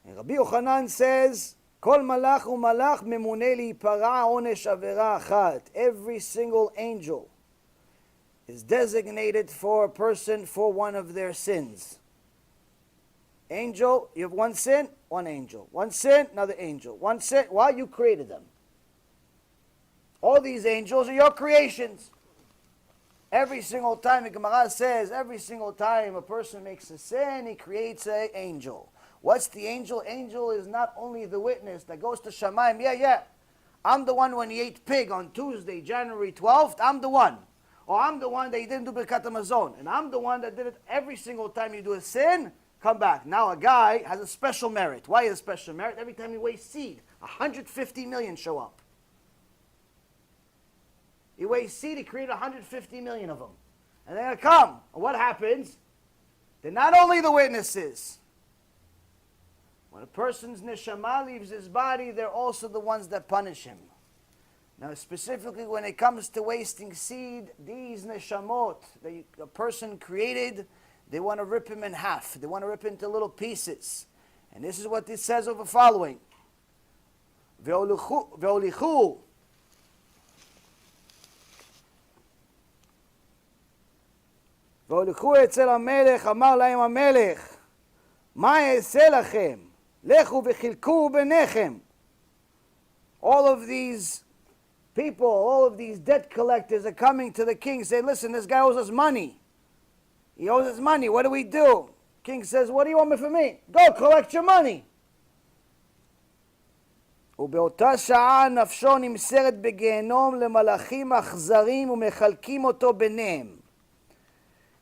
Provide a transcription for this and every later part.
And Rabbi Yochanan says, Kol malach u'malach memune li'ipara onesh avera achat. Every single angel is designated for a person for one of their sins. Angel, you have one sin, one angel. One sin, another angel. One sin, why? You created them. All these angels are your creations. Every single time, the Gemara says, every single time a person makes a sin, he creates an angel. What's the angel? Angel is not only the witness that goes to Shamayim. Yeah. I'm the one when he ate pig on Tuesday, January 12th. I'm the one. Or I'm the one that he didn't do Birkat HaMazon. And I'm the one that did it every single time you do a sin, come back. Now a guy has a special merit. Why is a special merit? Every time he weighs seed, 150 million show up. He weighs seed, he created 150 million of them. And they're going to come. And what happens? They're not only the witnesses. When a person's neshama leaves his body, they're also the ones that punish him. Now, specifically when it comes to wasting seed, these neshamot that a person created, they want to rip him in half. They want to rip into little pieces. And this is what it says over following. Ve'olichu. והוליכו אצל המלך, אמר להם המלך, מה אעשה לכם? לכו וחילקו ביניכם. All of these people, all of these debt collectors are coming to the king, saying, listen, this guy owes us money. He owes us money, what do we do? King says, what do you want from me? Go collect your money. ובאותה שעה נפשו נמסרת בגיהנום למלאכים אכזרים ומחלקים אותו ביניהם.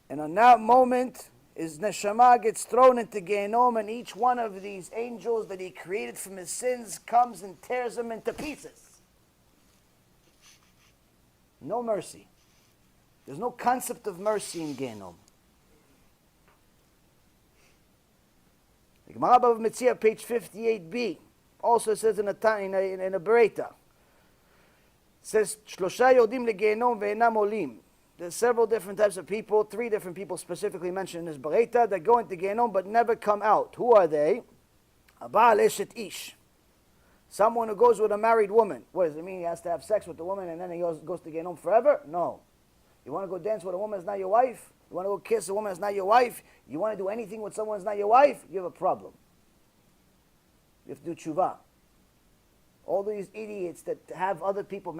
And on that moment, his neshama gets thrown into Gehinnom, and each one of these angels that he created from his sins comes and tears them into pieces. No mercy. There's no concept of mercy in Gehinnom. The Gemara Bava Metzia, page 58b, also says in a Bereta, says, Shlosha yodim leGehinnom ve'enam olim. There's several different types of people, 3 different people specifically mentioned in this Bereta that go into Gehinnom but never come out. Who are they? Abal eshet ish. Someone who goes with a married woman. What does it mean? He has to have sex with the woman and then he goes to Gehinnom forever? No. You want to go dance with a woman that's not your wife? You want to go kiss a woman that's not your wife? You want to do anything with someone that's not your wife? You have a problem. You have to do tshuva. All these idiots that have other people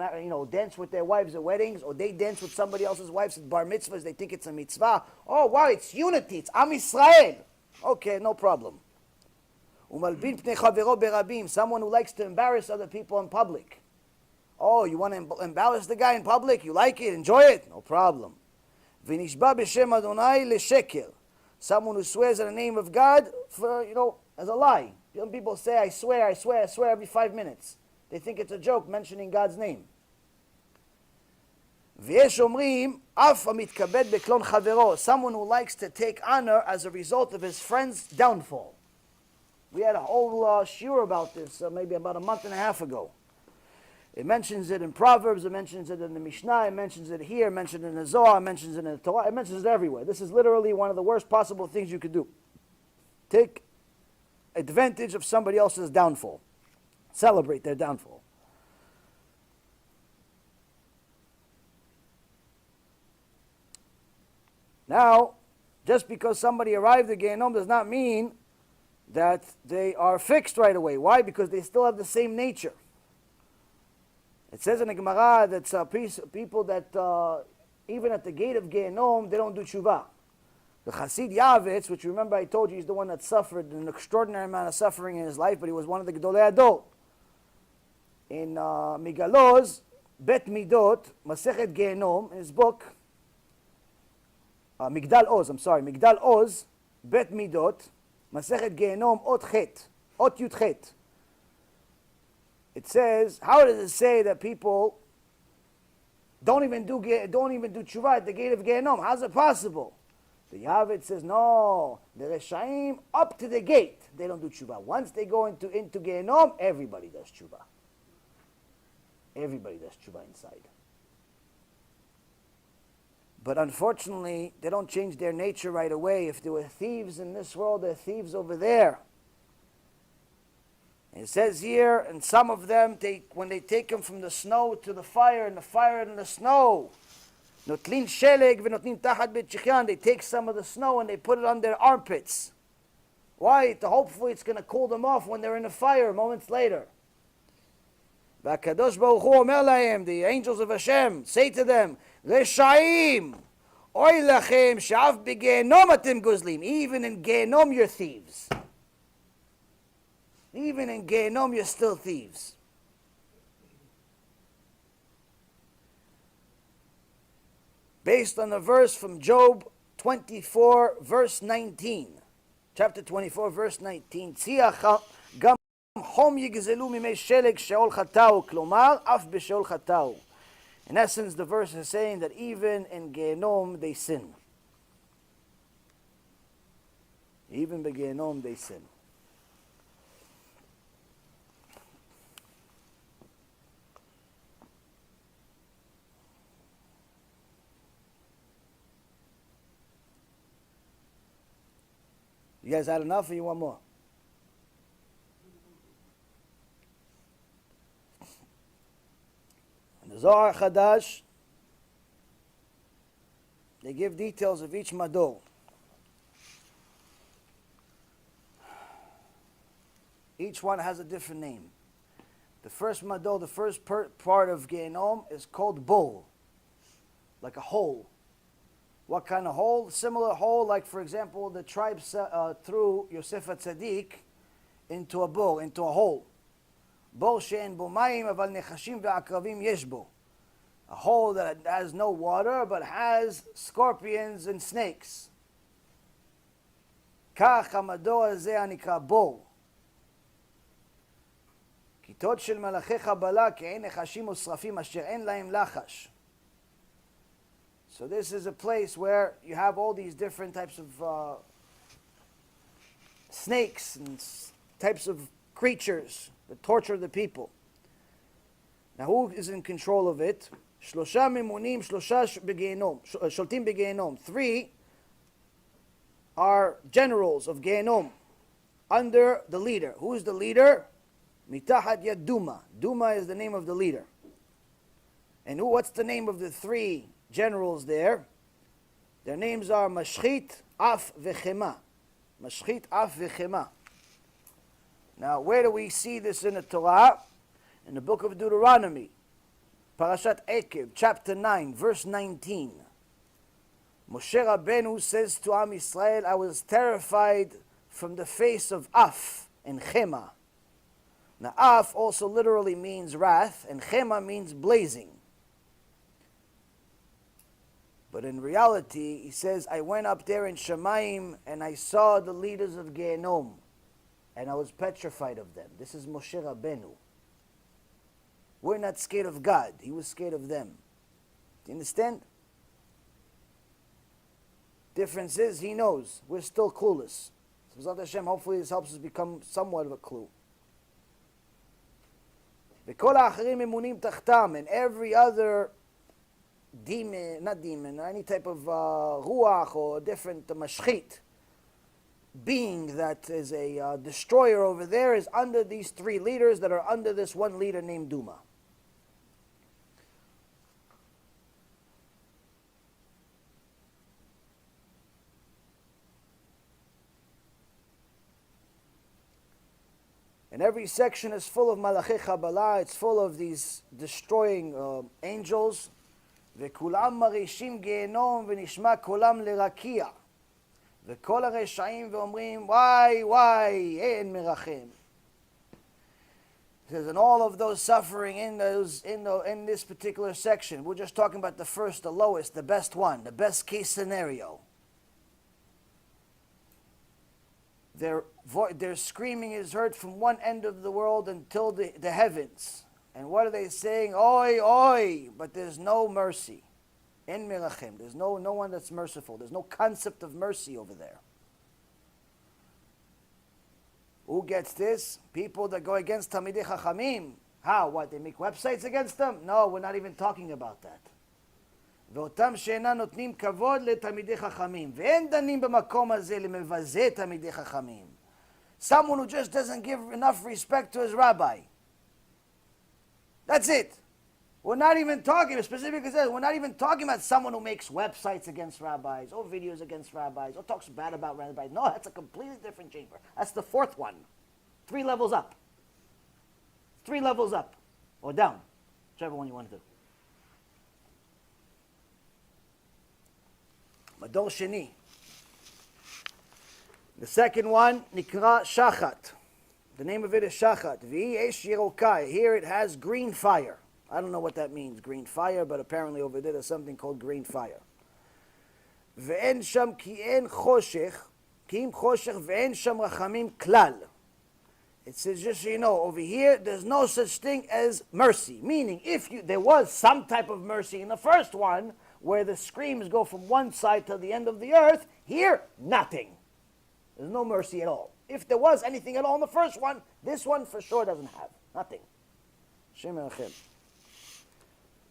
dance with their wives at weddings, or they dance with somebody else's wives at bar mitzvahs, they think it's a mitzvah. Oh, wow, it's unity, it's Am Yisrael. Okay, no problem. Umalbin pnei chavero berabim, someone who likes to embarrass other people in public. Oh, you want to embarrass the guy in public? You like it, enjoy it? No problem. V'nishba b'shem Adonai l'sheker, someone who swears in the name of God for, as a lie. Young people say, I swear every 5 minutes. They think it's a joke mentioning God's name. ויש אומרים, אף המתכבד בקלון חברו, someone who likes to take honor as a result of his friend's downfall. We had a whole shiur about this maybe about a month and a half ago. It mentions it in Proverbs, it mentions it in the Mishnah, it mentions it here, it mentions it in the Zohar, it mentions it in the Torah, it mentions it everywhere. This is literally one of the worst possible things you could do. Take advantage of somebody else's downfall. Celebrate their downfall. Now, just because somebody arrived at Gehinnom does not mean that they are fixed right away. Why? Because they still have the same nature. It says in the Gemara that people that even at the gate of Gehinnom, they don't do tshuva. The Chassid Yavitz, which remember I told you he's the one that suffered an extraordinary amount of suffering in his life, but he was one of the Gedolei Ador. In Migaloz, Bet Midot, Masechet Gehinnom, in his book, Migdal Oz, Bet Midot, Masechet Gehinnom, Ot Chet, Ot Yud Chet. It says, how does it say that people don't even do tshuva at the gate of Gehinnom? How's it possible? The Yavit says, no, the Reshaim up to the gate, they don't do tshuva. Once they go into Gehinnom, everybody does tshuva. Everybody does tshuva inside. But unfortunately, they don't change their nature right away. If there were thieves in this world, there are thieves over there. It says here, and some of them, when they take him from the snow to the fire, and the fire and the snow, notlin sheleg v'notlin tachat beit shechyan, they take some of the snow and they put it on their armpits. Why? Hopefully it's going to cool them off when they're in the fire moments later. V'akadosh Baruch Hu omer lahem, the angels of Hashem, say to them, Reshaim, oy lachem, she'af b'gehinnom atem gozlim. Even in Gehinnom you're thieves. Even in Gehinnom, you're still thieves. Based on a verse from Job 24, verse 19. Chapter 24, verse 19. Gam chom yigzelu mimei sheleg sheol chatau, klomar af b'sheol chatau. In essence, the verse is saying that even in Gehinnom, they sin. Even in Gehinnom, they sin. You guys had enough or you want more? In the Zohar Chadash, they give details of each mador. Each one has a different name. The first mador, the first part of Gehinnom is called bowl, like a hole. What kind of hole? Similar hole, like for example, the tribe threw Yosef HaTzadik into a bowl, into a hole. Bowl she'en bo mayim aval nechashim ve'akravim yesh bo. A hole that has no water but has scorpions and snakes. Kach hamador hazeh hanikra bowl. Kitot shel malachei chabala ke'en nechashim usrafim asher en lahem lachash. So this is a place where you have all these different types of snakes and types of creatures that torture the people. Now who is in control of it? Shlosha mimunim, shlosha begehinnom, sholtim begehinnom. 3 are generals of Gehinnom under the leader. Who is the leader? Mitachat yad Duma. Duma is the name of the leader. And what's the name of the 3 generals there? Their names are Mashchit, Af, Vechema. Mashchit, Af, Vechema. Now, where do we see this in the Torah? In the book of Deuteronomy, Parashat Ekev, chapter 9, verse 19. Moshe Rabbeinu says to Am Yisrael, I was terrified from the face of Af and Chema. Now, Af also literally means wrath, and Chema means blazing. But in reality, he says, I went up there in Shemaim and I saw the leaders of Gehinnom and I was petrified of them. This is Moshe Rabbeinu. We're not scared of God. He was scared of them. Do you understand? Difference is, he knows. We're still clueless. So, B'ezrat Hashem, hopefully this helps us become somewhat of a clue. V'kol ha'acharim emunim tachtam, and every other demon, not demon, or any type of ruach or different mashchit being that is a destroyer over there is under these 3 leaders that are under this one leader named Duma. And every section is full of malachei Kabbalah, it's full of these destroying angels. וכולם מרעישים גיהנום ונשמע קולם לרקיע. וכל הרשעים ואומרים, why, אין מרחם. It says, and all of those suffering in this particular section, we're just talking about the first, the lowest, the best one, the best case scenario. Their screaming is heard from one end of the world until the heavens. And what are they saying? Oi, oi! But there's no mercy. En mirachem. There's no one that's merciful. There's no concept of mercy over there. Who gets this? People that go against Talmidei Chachamim. How? What? They make websites against them? No, we're not even talking about that. ואותם שאינם נותנים כבוד לתלמידי חכמים. ואין דנים במקום הזה למבזה תלמידי חכמים. Someone who just doesn't give enough respect to his rabbi. That's it. We're not even talking, specifically says, we're not even talking about someone who makes websites against rabbis, or videos against rabbis, or talks bad about rabbis. No, that's a completely different chamber. That's the fourth one. 3 levels up. 3 levels up. Or down. Whichever one you want to do. Mador Sheni. The second one, Nikra Shachat. The name of it is Shachat. V'i Esh Yerokai. Here it has green fire. I don't know what that means, green fire, but apparently over there there's something called green fire. Ve'en sham ki en choshech, ki im choshech ve'en sham rachamim klal. It says, just so you know, over here there's no such thing as mercy. Meaning, there was some type of mercy in the first one, where the screams go from one side to the end of the earth, here, nothing. There's no mercy at all. If there was anything at all in the first one, this one for sure doesn't have. Nothing. Shem Elchem.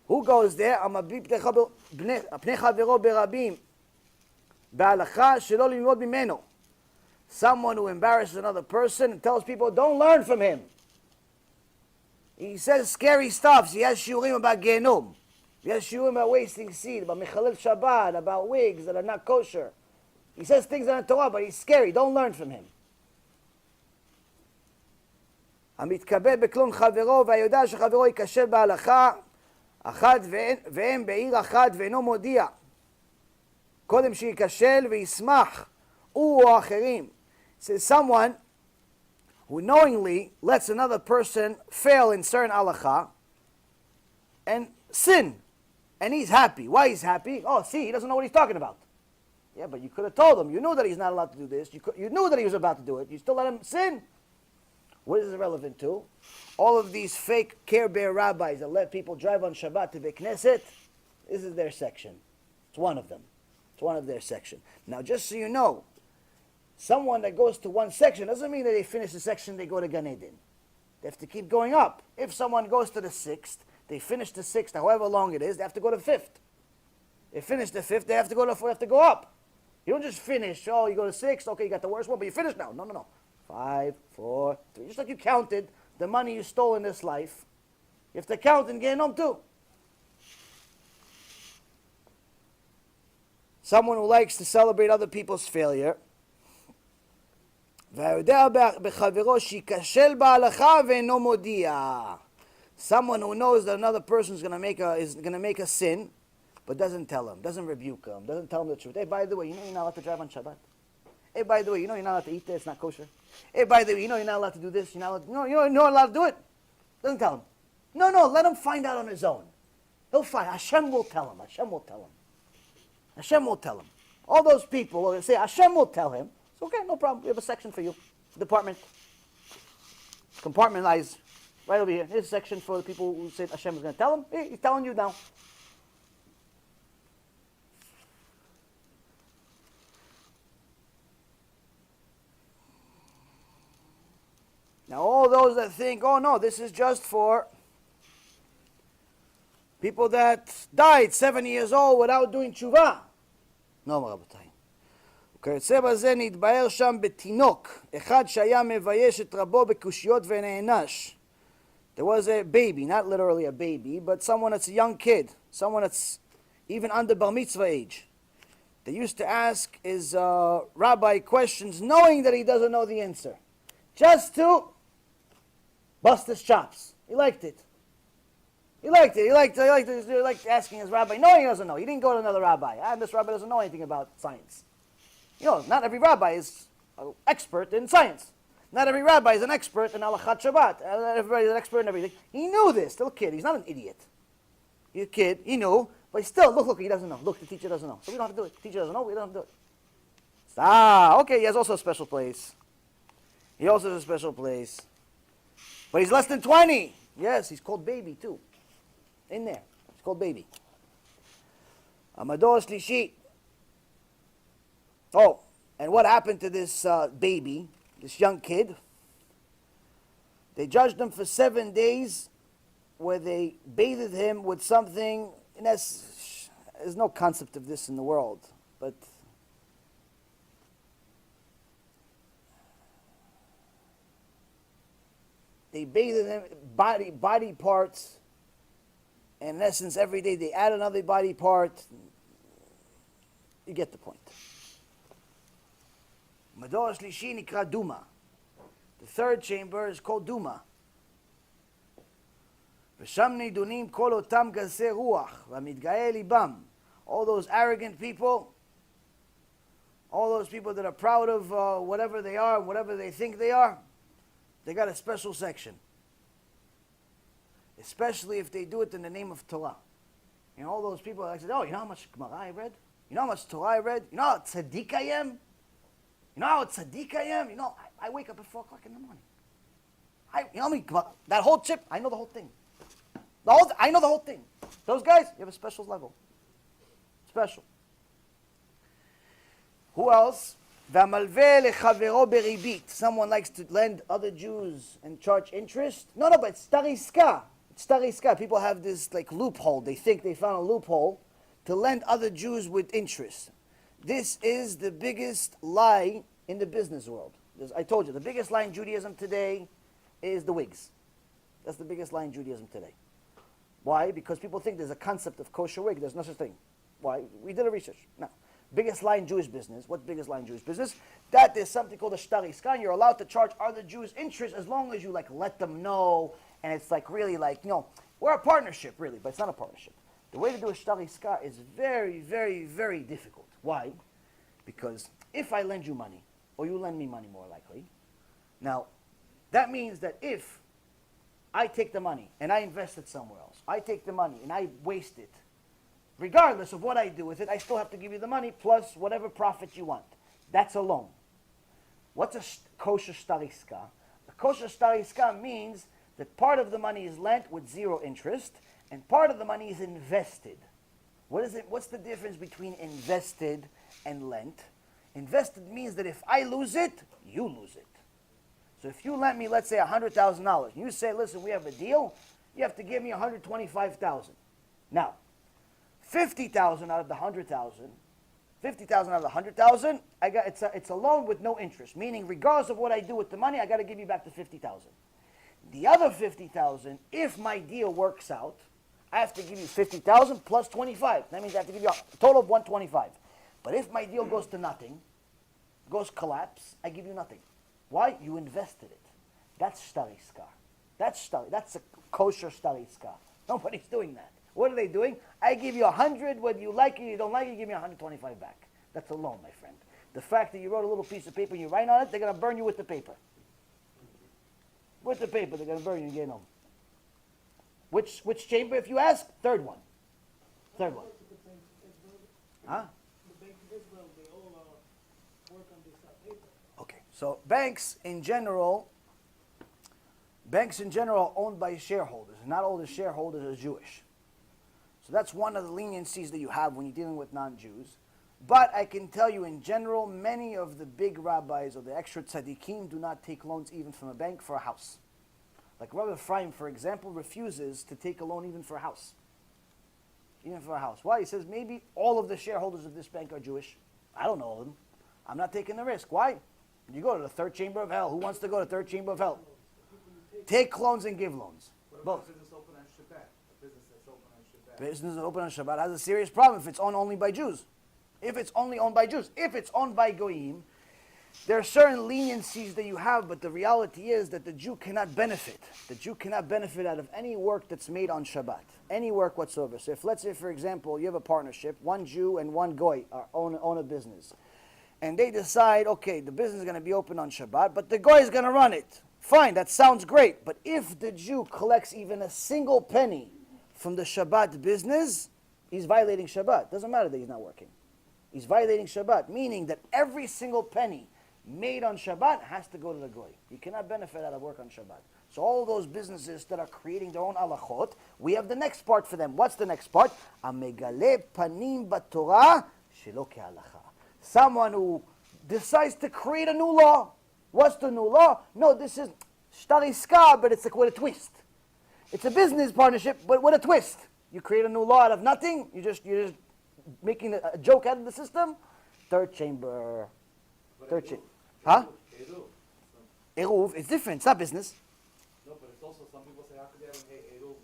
Who goes there? Someone who embarrasses another person and tells people, don't learn from him. He says scary stuff. He has shiurim about Gehinnom. He has shiurim about wasting seed, about Mechalel Shabbat, about wigs that are not kosher. He says things that are Torah, but he's scary. Don't learn from him. המתכבד בכלום חברו והיודע שחברו ייכשל בהלכה אחת והם בעיר אחת ואינו מודיע קודם שייכשל וישמח הוא או אחרים. Says someone who knowingly lets another person fail in certain halakha and sin, and he's happy. Why he's happy? Oh, see, he doesn't know what he's talking about. Yeah, but you could have told him. You knew that he's not allowed to do this. You knew that he was about to do it. You still let him sin. What is it relevant to? All of these fake Care Bear rabbis that let people drive on Shabbat to the Knesset, this is their section. It's one of them. It's one of their section. Now, just so you know, someone that goes to one section doesn't mean that they finish the section, they go to Gan Eden. They have to keep going up. If someone goes to the 6th, they finish the 6th, however long it is, they have to go to the 5th. They finish the 5th, they have to go to 4th, they have to go up. You don't just finish, oh, you go to 6th, okay, you got the worst one, but you finish now. No. 5, 4, 3. Just like you counted the money you stole in this life, you have to count in Gehinnom too. Someone who likes to celebrate other people's failure. Someone who knows that another person is going to make a sin, but doesn't tell him, doesn't rebuke him, doesn't tell him the truth. Hey, by the way, you know you're not allowed to drive on Shabbat. Hey, by the way, you know you're not allowed to eat there, it's not kosher. Hey, by the way, you know you're not allowed to do this, you're not allowed to do it. Doesn't tell him. No, let him find out on his own. He'll find. Hashem will tell him. Hashem will tell him. All those people will say, Hashem will tell him. It's okay, no problem. We have a section for you. Department. Compartmentalize. Right over here. Here's a section for the people who said Hashem is going to tell him. Hey, he's telling you now. Now, all those that think, oh no, this is just for people that died 7 years old without doing tshuva. No, רבותיי. וכיוצא בזה נתבהר שם בתינוק, אחד שהיה מבייש את רבו בקושיות ונענש. There was a baby, not literally a baby, but someone that's a young kid, someone that's even under bar mitzvah age. They used to ask his rabbi questions knowing that he doesn't know the answer. Just to bust his chops. He liked it. He liked asking his rabbi, knowing he doesn't know. He didn't go to another rabbi. This rabbi doesn't know anything about science. You know, not every rabbi is an expert in science. Not every rabbi is an expert in halachat Shabbat. Everybody's an expert in everything. He knew this. Still a kid. He's not an idiot. He's a kid. He knew. But still, look, he doesn't know. Look, the teacher doesn't know. So we don't have to do it. The teacher doesn't know. We don't have to do it. Okay, he has also a special place. He also has a special place. But he's less than 20. Yes, he's called baby too. In there. He's called baby. Amador Shlishi. Oh, and what happened to this baby, this young kid? They judged him for 7 days where they bathed him with something, and there's no concept of this in the world, but they bathe in them, body parts. And in essence, every day they add another body part. You get the point. Mador Shlishi nikra Duma. The third chamber is called Duma. V'sham nidunim kol otam gazei ruach v'mitgae libam. All those arrogant people, all those people that are proud of whatever they are, whatever they think they are, they got a special section. Especially if they do it in the name of Torah. You know, all those people that say, oh, you know how much Gemara I read? You know how much Torah I read? You know how tzaddik I am? You know how tzaddik I am? You know, I wake up at 4 o'clock in the morning. You know me, that whole chip, I know the whole thing. I know the whole thing. Those guys, you have a special level. Special. Who else? Someone likes to lend other Jews and charge interest. No, but it's stariska. It's stariska. People have this like loophole. They think they found a loophole to lend other Jews with interest. This is the biggest lie in the business world. I told you, the biggest lie in Judaism today is the wigs. That's the biggest lie in Judaism today. Why? Because people think there's a concept of kosher wig. There's no such thing. Why? We did a research. No. Biggest lie in Jewish business. What's biggest lie in Jewish business? That there's something called a shtariska, and you're allowed to charge other Jews interest as long as you like let them know, and it's like really like, you know, we're a partnership really, but it's not a partnership. The way to do a shtariska is very, very, very difficult. Why? Because if I lend you money, or you lend me money more likely, now that means that if I take the money and I invest it somewhere else, I take the money and I waste it, regardless of what I do with it, I still have to give you the money plus whatever profit you want. That's a loan. What's a kosher stariska? A kosher stariska means that part of the money is lent with 0 interest, and part of the money is invested. What is it? What's the difference between invested and lent? Invested means that if I lose it, you lose it. So if you lent me, let's say $100,000, and you say, listen, we have a deal, you have to give me $125,000. Now, 50,000 out of the 100,000, 50,000 out of the 100,000, it's a loan with no interest, meaning regardless of what I do with the money, I got to give you back the 50,000. The other 50,000, if my deal works out, I have to give you 50,000 plus 25. That means I have to give you a total of 125. But if my deal goes to nothing, goes collapse, I give you nothing. Why? You invested it. That's stariska. That's a kosher stariska. Nobody's doing that. What are they doing? I give you 100, whether you like it or you don't like it, you give me 125 back. That's a loan, my friend. The fact that you wrote a little piece of paper and you write on it, they're going to burn you with the paper. With the paper, they're going to burn you in Gehinnom. Which chamber, if you ask? Third one. Third one. Huh? Okay, so banks in general are owned by shareholders. Not all the shareholders are Jewish. So that's one of the leniencies that you have when you're dealing with non-Jews. But I can tell you in general, many of the big rabbis or the extra tzaddikim do not take loans even from a bank for a house. Like Rabbi Ephraim, for example, refuses to take a loan even for a house. Even for a house. Why? He says maybe all of the shareholders of this bank are Jewish. I don't know them. I'm not taking the risk. Why? You go to the third chamber of hell. Who wants to go to the third chamber of hell? Take loans and give loans. Both. Business open on Shabbat has a serious problem if it's owned only by Jews. If it's only owned by Jews. If it's owned by Goyim, there are certain leniencies that you have, but the reality is that the Jew cannot benefit. The Jew cannot benefit out of any work that's made on Shabbat. Any work whatsoever. So if, let's say, for example, you have a partnership, one Jew and one Goy own a business. And they decide, okay, the business is going to be open on Shabbat, but the Goy is going to run it. Fine, that sounds great. But if the Jew collects even a single penny from the Shabbat business, he's violating Shabbat. Doesn't matter that he's not working. He's violating Shabbat, meaning that every single penny made on Shabbat has to go to the Goy. You cannot benefit out of work on Shabbat. So all those businesses that are creating their own halachot, we have the next part for them. What's the next part? Amegale panim b'Torah shelo kehalacha. Someone who decides to create a new law. What's the new law? No, this is shtariska, but it's like with a twist. It's a business partnership, but with a twist. You create a new law out of nothing. You're just making a joke out of the system. Third chamber. Third chamber. Huh? Eruv. It's different. It's not business. No, but also some people say, how could they have an Eruv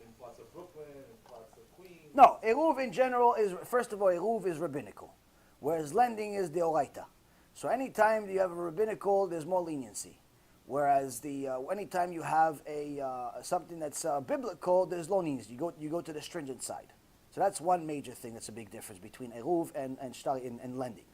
in parts of Brooklyn, in parts of Queens? No, Eruv in general is, first of all, Eruv is rabbinical, whereas lending is deoraita. So anytime you have a rabbinical, there's more leniency. Whereas anytime you have something that's biblical, there's low leniency. You go to the stringent side. So that's one major thing that's a big difference between Eruv and shtari and lending.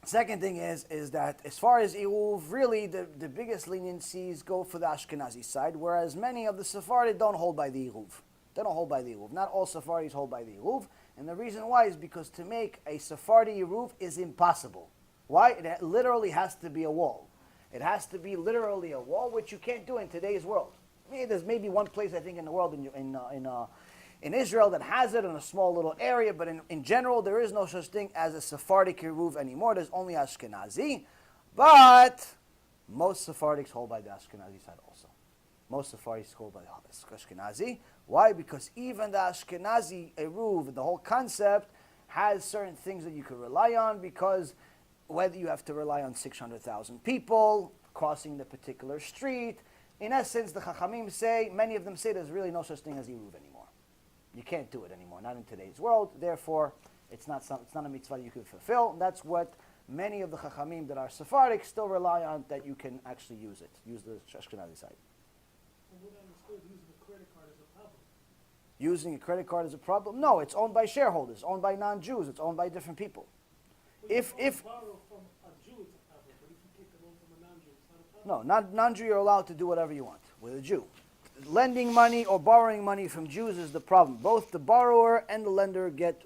Second thing is that as far as Eruv, really the biggest leniencies go for the Ashkenazi side, whereas many of the Sephardi don't hold by the Eruv. They don't hold by the Eruv. Not all Sephardis hold by the Eruv. And the reason why is because to make a Sephardi Eruv is impossible. Why? It literally has to be a wall. It has to be literally a wall, which you can't do in today's world. I mean, there's maybe one place, I think, in the world, in Israel that has it in a small little area, but in general, there is no such thing as a Sephardic Eruv anymore. There's only Ashkenazi. But most Sephardics hold by the Ashkenazi side also. Most Sephardics hold by the Ashkenazi. Why? Because even the Ashkenazi Eruv, the whole concept, has certain things that you could rely on, because whether you have to rely on 600,000 people crossing the particular street, in essence, the Chachamim say, many of them say there's really no such thing as Eruv anymore. You can't do it anymore, not in today's world. Therefore, it's not a mitzvah you can fulfill. That's what many of the Chachamim that are Sephardic still rely on, that you can actually use the Ashkenazi side. Using a credit card is a problem. Using a credit card is a problem? No, it's owned by shareholders, owned by non-Jews, it's owned by different people. Well, If borrow from a Jew, it's a problem, but if you take a loan from a non-Jew, it's not a problem. No, non-Jew, you're allowed to do whatever you want with a Jew. Lending money or borrowing money from Jews is the problem. Both the borrower and the lender get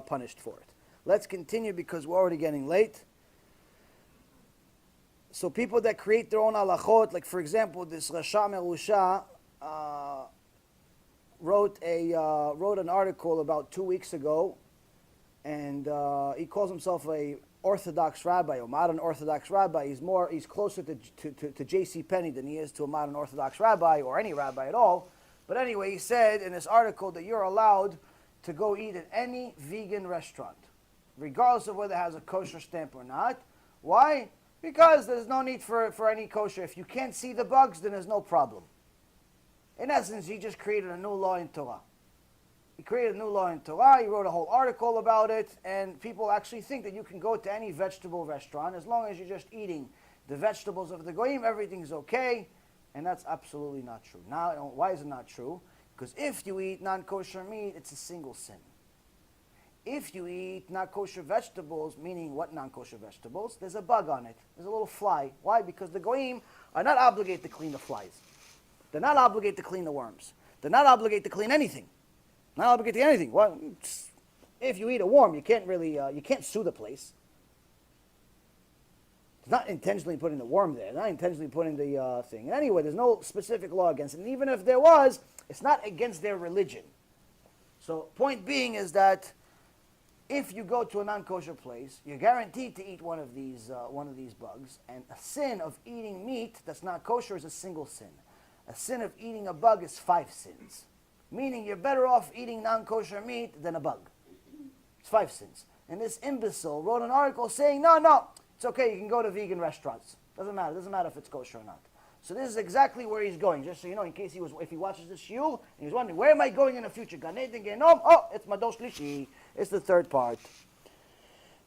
punished for it. Let's continue because we're already getting late. So people that create their own halachot, like for example, this Rasha Merusha wrote an article about 2 weeks ago, and he calls himself a Orthodox rabbi, or modern Orthodox rabbi. He's closer to J.C. Penney than he is to a modern Orthodox rabbi, or any rabbi at all. But anyway, he said in this article that you're allowed to go eat at any vegan restaurant, regardless of whether it has a kosher stamp or not. Why? Because there's no need for any kosher. If you can't see the bugs, then there's no problem. In essence, he just created a new law in Torah. He created a new law in Torah. He wrote a whole article about it, and people actually think that you can go to any vegetable restaurant as long as you're just eating the vegetables of the goyim, everything's okay, and that's absolutely not true. Now, why is it not true? Because if you eat non-kosher meat, it's a single sin. If you eat not kosher vegetables, meaning what non-kosher vegetables? There's a bug on it. There's a little fly. Why? Because the goyim are not obligated to clean the flies. They're not obligated to clean the worms. They're not obligated to clean anything. Not obligated to anything. Well, if you eat a worm, you can't really, you can't sue the place. It's not intentionally putting the worm there. Not intentionally putting the thing. And anyway, there's no specific law against it. And even if there was, it's not against their religion. So, point being is that if you go to a non-kosher place, you're guaranteed to eat one of these bugs. And a sin of eating meat that's not kosher is a single sin. A sin of eating a bug is 5 sins. Meaning you're better off eating non-kosher meat than a bug. It's 5 sins. And this imbecile wrote an article saying, no, it's okay, you can go to vegan restaurants. Doesn't matter if it's kosher or not. So this is exactly where he's going, just so you know, in case if he watches this shiur, and he's wondering, where am I going in the future? Gan Eden, Gehinnom? Oh, it's Madosh Lishi. It's the third part.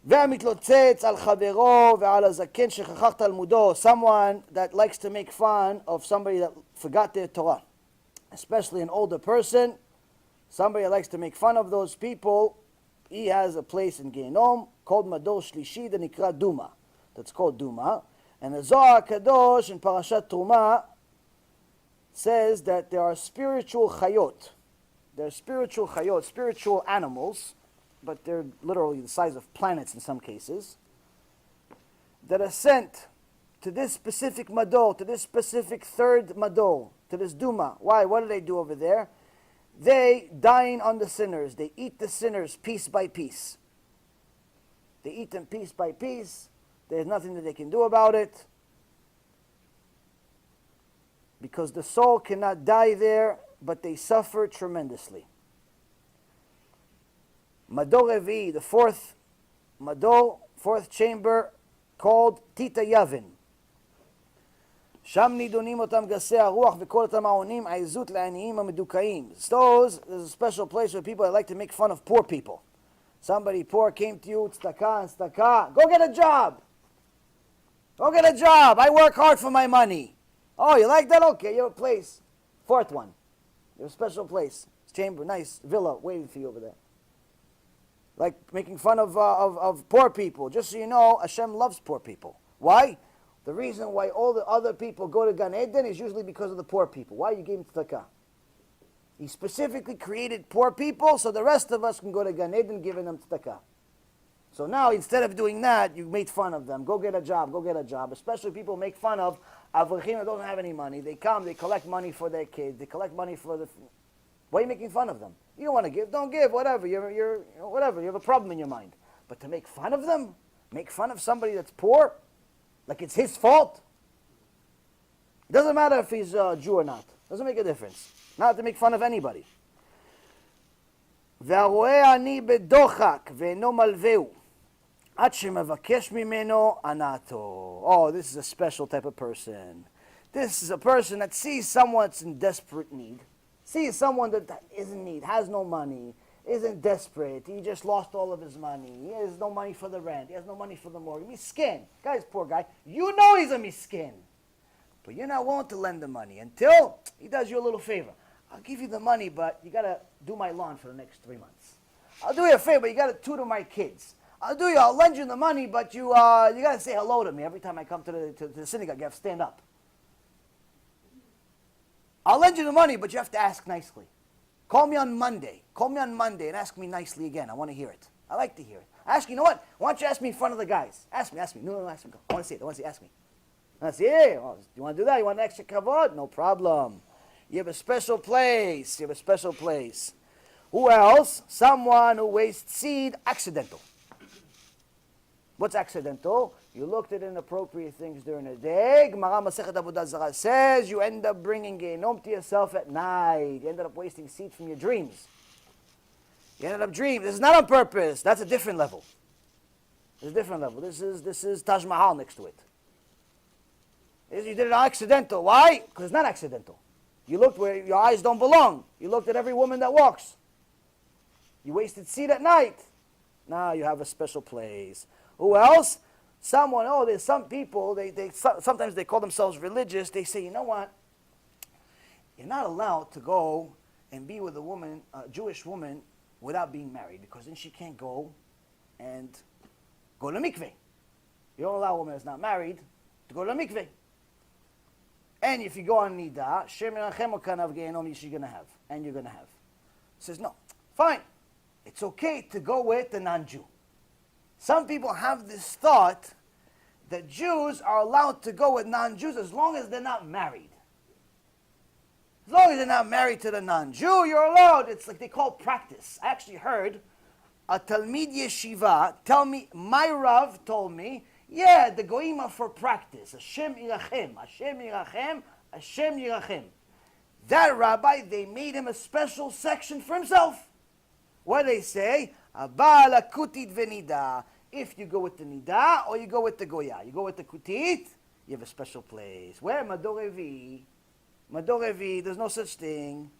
והמתלוצץ על חברו ועל הזקן שכח תלמודו, someone that likes to make fun of somebody that forgot their Torah, especially an older person, somebody that likes to make fun of those people, he has a place in Gehinnom called Mador Shlishi that nikra Duma. That's called Duma. And the Zohar Kadosh in Parashat Truma says that there are spiritual chayot. There are spiritual chayot, spiritual animals, but they're literally the size of planets in some cases, that are sent to this specific Mador, to this specific third Mador, to this Duma. Why? What do they do over there? They dine on the sinners. They eat the sinners piece by piece. They eat them piece by piece. There's nothing that they can do about it, because the soul cannot die there, but they suffer tremendously. Mador Revi, the fourth Mador, fourth chamber, called Tita Yavin. שם נידונים אותם גסי הרוח וכל אותם העונים עזות לעניים המדוכאים. Those, there's a special place for people that like to make fun of poor people. Somebody poor came to you, tzedakah, go get a job. Go get a job. I work hard for my money. Oh, you like that? Okay, you have a place. Fourth one. You have a special place. Chamber, nice villa waiting for you over there. Like making fun of poor people. Just so you know, Hashem loves poor people. Why? The reason why all the other people go to Gan Eden is usually because of the poor people. Why? You gave him tzedakah. He specifically created poor people so the rest of us can go to Gan Eden giving them tzedakah. So now, instead of doing that, you made fun of them. Go get a job, go get a job. Especially people make fun of avrechim that don't have any money. They come, they collect money for their kids. They collect money for the... Why are you making fun of them? You don't want to give, don't give, whatever. You're whatever. You have a problem in your mind. But to make fun of them? Make fun of somebody that's poor? Like it's his fault? It doesn't matter if he's a Jew or not. Doesn't make a difference. Not to make fun of anybody. והרואה אני בדוחק ואינו מלווהו עד שמבקש ממנו הנאתו. Oh, this is a special type of person. This is a person that sees someone that's in desperate need. Sees someone that is in need, has no money, isn't desperate. He just lost all of his money. He has no money for the rent. He has no money for the mortgage. Miskin. Guy's poor guy. You know he's a miskin. But you're not willing to lend the money until he does you a little favor. I'll give you the money, but you got to do my lawn for the next 3 months. I'll do you a favor, but you got to tutor my kids. I'll lend you the money, but you got to say hello to me. Every time I come to the synagogue, you have to stand up. I'll lend you the money, but you have to ask nicely. Call me on Monday. Call me on Monday and ask me nicely again. I want to hear it. I like to hear it. Ask, you know what? Why don't you ask me in front of the guys? Ask me. No, ask me. I want to see it. Ask me. I say, hey, oh, you want to do that? You want an extra kavod? No problem. You have a special place. Who else? Someone who wastes seed, accidental. What's accidental? You looked at inappropriate things during the day. Gemara Masechet Avodah Zarah says you end up bringing Gehinnom to yourself at night. You ended up wasting seed from your dreams. You ended up dreaming. This is not on purpose. That's a different level. This is Taj Mahal next to it. You did it accidental. Why? Because it's not accidental. You looked where your eyes don't belong. You looked at every woman that walks. You wasted seed at night. Now you have a special place. Who else? There's some people, sometimes they call themselves religious. They say, you know what? You're not allowed to go and be with a Jewish woman, without being married, because then she can't go and go to mikveh. You don't allow a woman that's not married to go to mikveh. And if you go on Nida, Shem Yerachem, what kind of Gehinnom you're going to have? And you're going to have. He says, no, fine. It's okay to go with the non-Jew. Some people have this thought that Jews are allowed to go with non-Jews as long as they're not married. As long as they're not married to the non-Jew, you're allowed. It's like they call practice. I actually heard a Talmid Yeshiva tell me, my Rav told me, yeah, the Goyim are for practice. Hashem Yirachem, Hashem Yirachem, Hashem Yirachem. That rabbi, they made him a special section for himself. What they say? Abba la kutit v'nida. If you go with the nida or you go with the goya. You go with the kutit, you have a special place. Where? Madorevi. Madorevi, there's no such thing.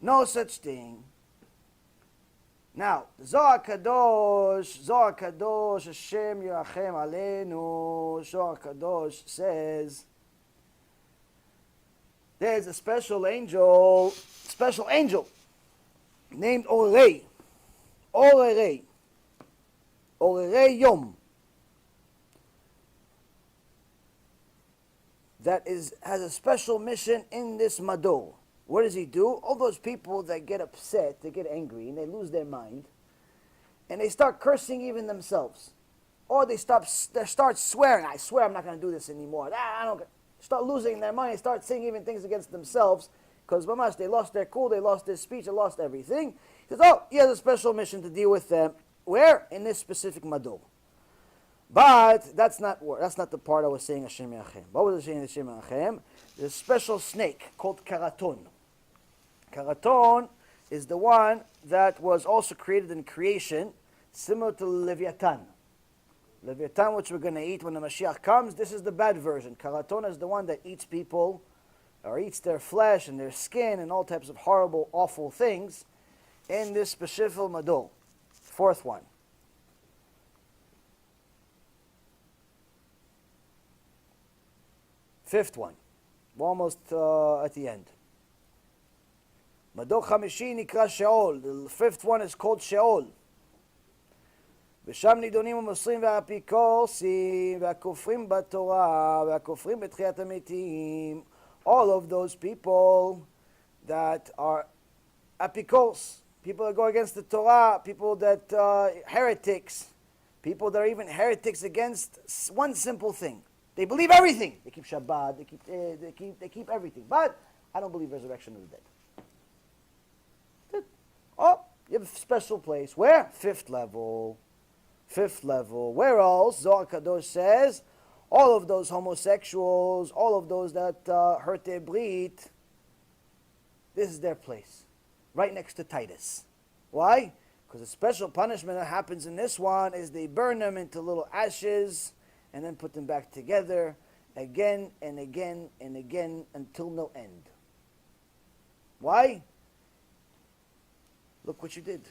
No such thing. Now, Zohar Kadosh, Hashem Yerachem Aleinu, Zohar Kadosh says, there's a special angel named Orei Yom, that has a special mission in this Mador. What does he do? All those people that get upset, they get angry, and they lose their mind, and they start cursing even themselves. Or they start swearing, I swear I'm not going to do this anymore. Start losing their mind, start saying even things against themselves, because mamash, they lost their cool, they lost their speech, they lost everything. He says, he has a special mission to deal with them. Where? In this specific Mador. But that's not the part I was saying Hashem Yerachem. What was I saying Hashem Yerachem? There's a special snake called Karaton. Karaton is the one that was also created in creation, similar to Leviathan. Leviathan, which we're going to eat when the Mashiach comes, this is the bad version. Karatona is the one that eats people, or eats their flesh and their skin and all types of horrible, awful things in this B'Shifel Madol. Fourth one. Fifth one. We're almost at the end. Madol Chamishi Nikra Sheol. The fifth one is called Sheol. ושם נידונים המוסרים והאפיקורסים והכופרים בתורה והכופרים בתחיית המתים. All of those people that are apikors, people that go against the Torah, people that heretics, people that are even heretics against one simple thing. They believe everything. They keep Shabbat, they keep everything. But I don't believe resurrection of the dead. Oh, you have a special place. Where? Fifth level. Fifth level. Where else? Zohar Kadosh says, all of those homosexuals, all of those that hurt their brit, this is their place. Right next to Titus. Why? Because the special punishment that happens in this one is they burn them into little ashes and then put them back together again and again and again until no end. Why? Look what you did.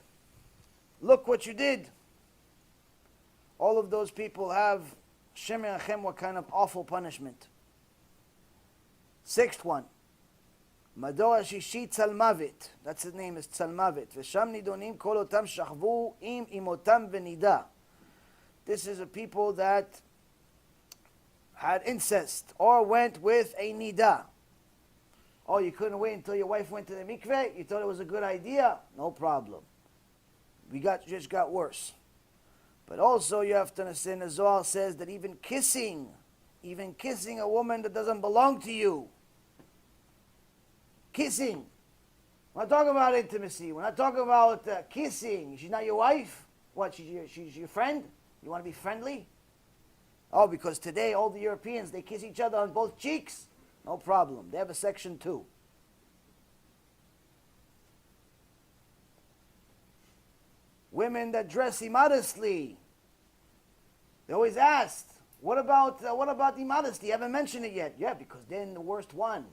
Look what you did. All of those people have Shem Yachem, what kind of awful punishment. Sixth one. Mador Shishi Tzalmavit. That's his name, is Tzalmavit. V'sham nidonim kol otam shachvu im imotam v'nida. This is a people that had incest or went with a nida. Oh, you couldn't wait until your wife went to the mikveh? You thought it was a good idea? No problem. Just got worse. But also you have to understand, the Zohar says that even kissing a woman that doesn't belong to you, kissing. We're not talking about intimacy. We're not talking about kissing. She's not your wife? What, she's your friend? You want to be friendly? Oh, because today all the Europeans, they kiss each other on both cheeks? No problem. They have a section 2. Women that dress immodestly. They always asked, what about immodesty? You haven't mentioned it yet. Yeah, because they're in the worst one.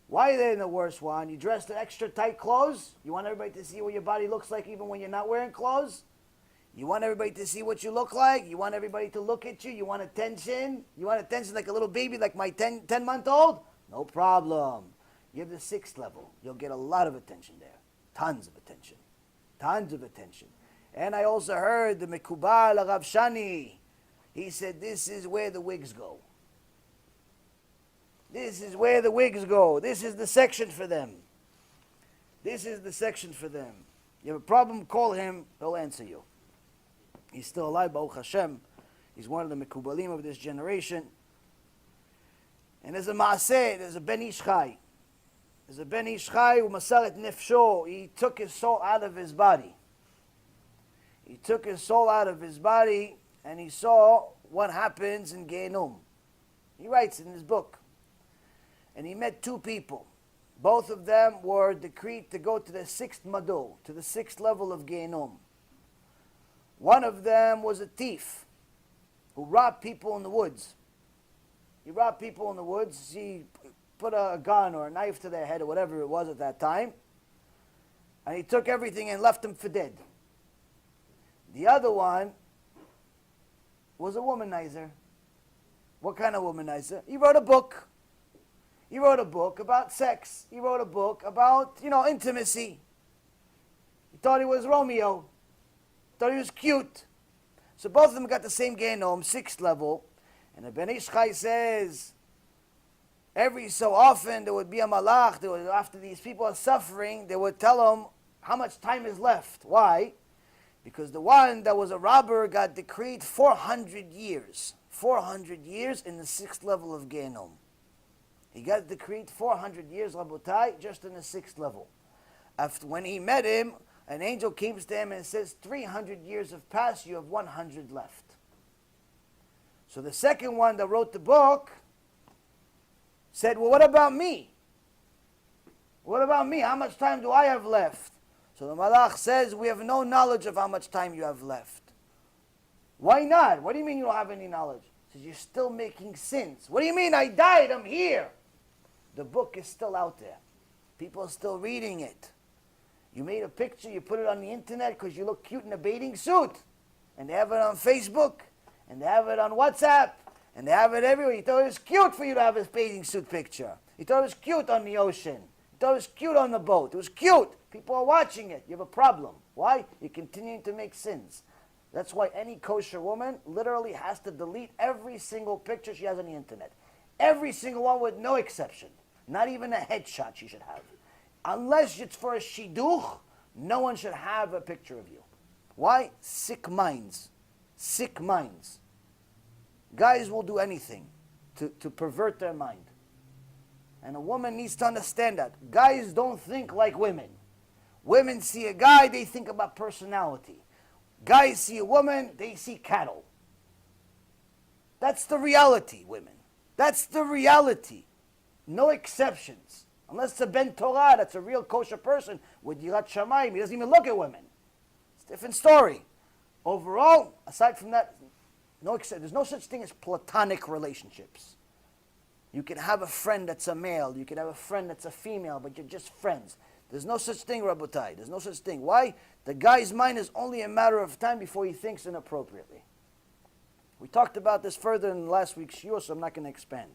Why are they in the worst one? You dress in extra tight clothes? You want everybody to see what your body looks like even when you're not wearing clothes? You want everybody to see what you look like? You want everybody to look at you? You want attention? You want attention like a little baby, like my 10-month-old? No problem. You have the 6th level. You'll get a lot of attention there. Tons of attention. Tons of attention. And I also heard the Mekubal Rav Shani. He said this is where the wigs go. This is where the wigs go. This is the section for them. This is the section for them. You have a problem, call him, he'll answer you. He's still alive, Baruch Hashem. He's one of the Mekubalim of this generation. And there's a Maaseh, there's a Ben Ish Chai. There's a Ben Ish Chai who masaret nefsho. He took his soul out of his body. He took his soul out of his body and he saw what happens in Gehinnom. He writes in his book. And he met 2 people. Both of them were decreed to go to the 6th Madol, to the 6th level of Gehinnom. One of them was a thief who robbed people in the woods. He robbed people in the woods. He put a gun or a knife to their head or whatever it was at that time. And he took everything and left them for dead. The other one was a womanizer. What kind of womanizer? He wrote a book. He wrote a book about sex. He wrote a book about, intimacy. He thought he was Romeo. Thought he was cute. So both of them got the same Gehinnom, 6th level. And the Ben Ish Chai says, every so often there would be a malach, after these people are suffering, they would tell them how much time is left. Why? Because the one that was a robber got decreed 400 years. 400 years in the 6th level of Gehinnom. He got decreed 400 years, Rabotai, just in the 6th level. After, when he met him, an angel comes to him and says, 300 years have passed, you have 100 left. So the second one that wrote the book said, well, what about me? What about me? How much time do I have left? So the Malach says, we have no knowledge of how much time you have left. Why not? What do you mean you don't have any knowledge? He says, you're still making sins. What do you mean? I died. I'm here. The book is still out there. People are still reading it. You made a picture, you put it on the internet because you look cute in a bathing suit. And they have it on Facebook. And they have it on WhatsApp. And they have it everywhere. You thought it was cute for you to have a bathing suit picture. You thought it was cute on the ocean. You thought it was cute on the boat. It was cute. People are watching it. You have a problem. Why? You're continuing to make sins. That's why any kosher woman literally has to delete every single picture she has on the internet. Every single one with no exception. Not even a headshot she should have. Unless it's for a shidduch, no one should have a picture of you. Why? Sick minds. Sick minds. Guys will do anything to pervert their mind. And a woman needs to understand that. Guys don't think like women. Women see a guy, they think about personality. Guys see a woman, they see cattle. That's the reality, women. That's the reality. No exceptions. Unless it's a Ben Torah, that's a real kosher person with Yirat Shamayim. He doesn't even look at women. It's a different story. Overall, aside from that, there's no such thing as platonic relationships. You can have a friend that's a male. You can have a friend that's a female, but you're just friends. There's no such thing, Rabotai. There's no such thing. Why? The guy's mind is only a matter of time before he thinks inappropriately. We talked about this further in last week's shiur, so I'm not going to expand.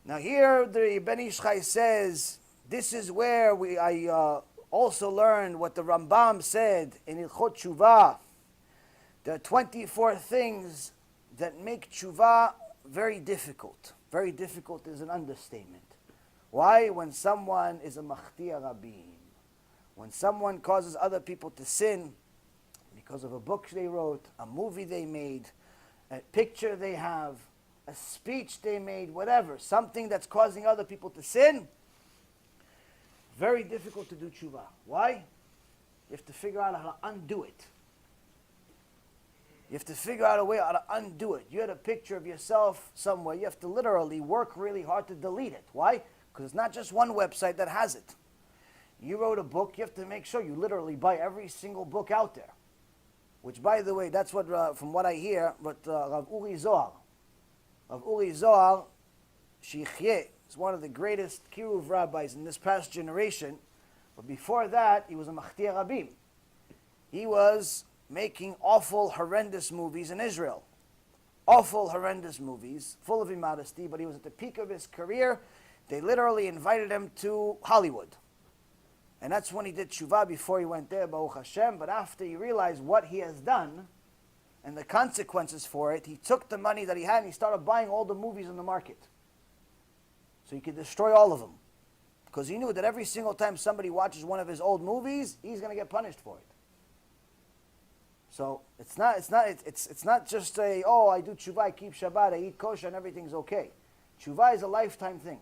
Now here, the Ben Ish Chai says, this is where I also learned what the Rambam said in Ilchot Tshuva. There are 24 things that make tshuva very difficult. Very difficult is an understatement. Why? When someone is a machtia rabim, when someone causes other people to sin because of a book they wrote, a movie they made, a picture they have, a speech they made, whatever, something that's causing other people to sin, very difficult to do tshuva. Why? You have to figure out how to undo it. You have to figure out a way how to undo it. You had a picture of yourself somewhere. You have to literally work really hard to delete it. Why? Because it's not just one website that has it. You wrote a book. You have to make sure you literally buy every single book out there. Which, by the way, that's what, from what I hear, but Rav Uri Zohar, Shichyeh, is one of the greatest Kiruv rabbis in this past generation. But before that, he was a Machtia Rabim. He was making awful, horrendous movies in Israel. Awful, horrendous movies, full of immodesty, but he was at the peak of his career. They literally invited him to Hollywood. And that's when he did tshuva before he went there, Baruch Hashem. But after he realized what he has done and the consequences for it, he took the money that he had and he started buying all the movies in the market. So he could destroy all of them. Because he knew that every single time somebody watches one of his old movies, he's going to get punished for it. So it's not just I do tshuva, I keep Shabbat, I eat kosher, and everything's okay. Tshuva is a lifetime thing.